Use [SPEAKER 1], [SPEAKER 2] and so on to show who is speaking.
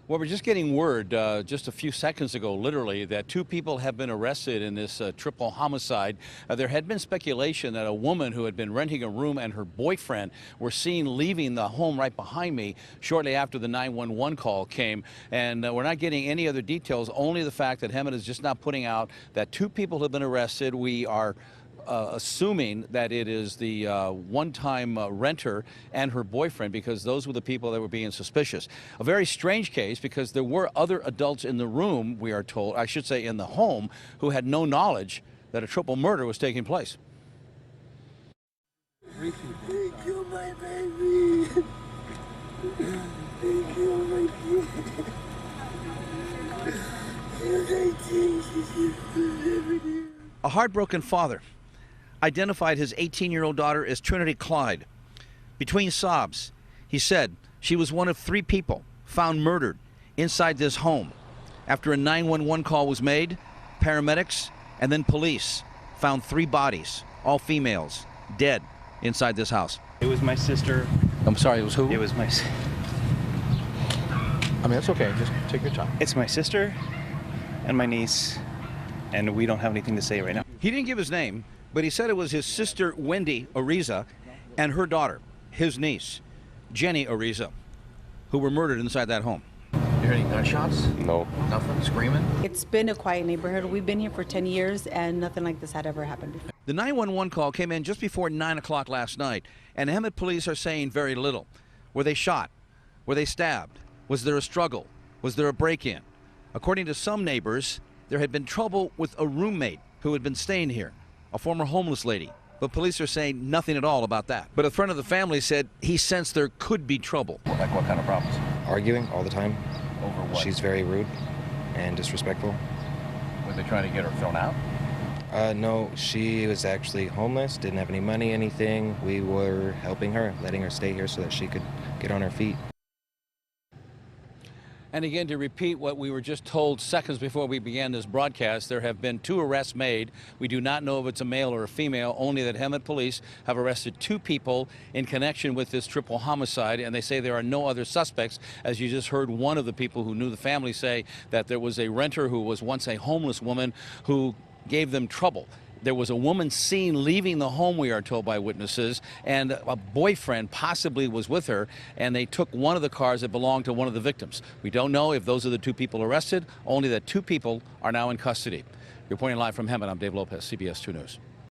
[SPEAKER 1] Well, we're just getting word just a few seconds ago, literally, that two people have been arrested in this triple homicide. There had been speculation that a woman who had been renting a room and her boyfriend were seen leaving the home right behind me shortly after the 911 call came. And we're not getting any other details, only the fact that Hemet is just now putting out that two people have been arrested. We are assuming that it is the one-time renter and her boyfriend, because those were the people that were being suspicious. A very strange case, because there were other adults in the room, we are told, I should say in the home, who had no knowledge that a triple murder was taking place.
[SPEAKER 2] Thank you, my baby. Thank you, my kid.
[SPEAKER 1] A heartbroken father identified his 18-year-old daughter as Trinity Clyde. Between sobs, he said she was one of three people found murdered inside this home. After a 911 call was made, paramedics and then police found three bodies, all females, dead inside this house.
[SPEAKER 3] It was my sister.
[SPEAKER 1] I'm sorry, it was who?
[SPEAKER 3] It was my...
[SPEAKER 4] I mean, that's okay. Just take your time.
[SPEAKER 3] It's my sister and my niece, and we don't have anything to say right now.
[SPEAKER 1] He didn't give his name, but he said it was his sister, Wendy Ariza, and her daughter, his niece, Jenny Ariza, who were murdered inside that home.
[SPEAKER 4] You hear any gunshots?
[SPEAKER 5] No.
[SPEAKER 4] Nothing? Screaming?
[SPEAKER 6] It's been a quiet neighborhood. We've been here for 10 years, and nothing like this had ever happened before.
[SPEAKER 1] The 911 call came in just before 9 o'clock last night, and Hemet police are saying very little. Were they shot? Were they stabbed? Was there a struggle? Was there a break-in? According to some neighbors, there had been trouble with a roommate who had been staying here, a former homeless lady. But police are saying nothing at all about that. But a friend of the family said he sensed there could be trouble.
[SPEAKER 4] Like what kind of problems?
[SPEAKER 5] Arguing all the time.
[SPEAKER 4] Over what?
[SPEAKER 5] She's very rude and disrespectful.
[SPEAKER 4] Were they trying to get her thrown out?
[SPEAKER 5] No, she was actually homeless, didn't have any money, anything. We were helping her, letting her stay here so that she could get on her feet.
[SPEAKER 1] And again, to repeat what we were just told seconds before we began this broadcast, there have been two arrests made. We do not know if it's a male or a female, only that Hemet police have arrested two people in connection with this triple homicide, and they say there are no other suspects. As you just heard one of the people who knew the family say that there was a renter who was once a homeless woman who gave them trouble. There was a woman seen leaving the home, we are told by witnesses, and a boyfriend possibly was with her, and they took one of the cars that belonged to one of the victims. We don't know if those are the two people arrested, only that two people are now in custody. Reporting live from Hemet, I'm Dave Lopez, CBS 2 News.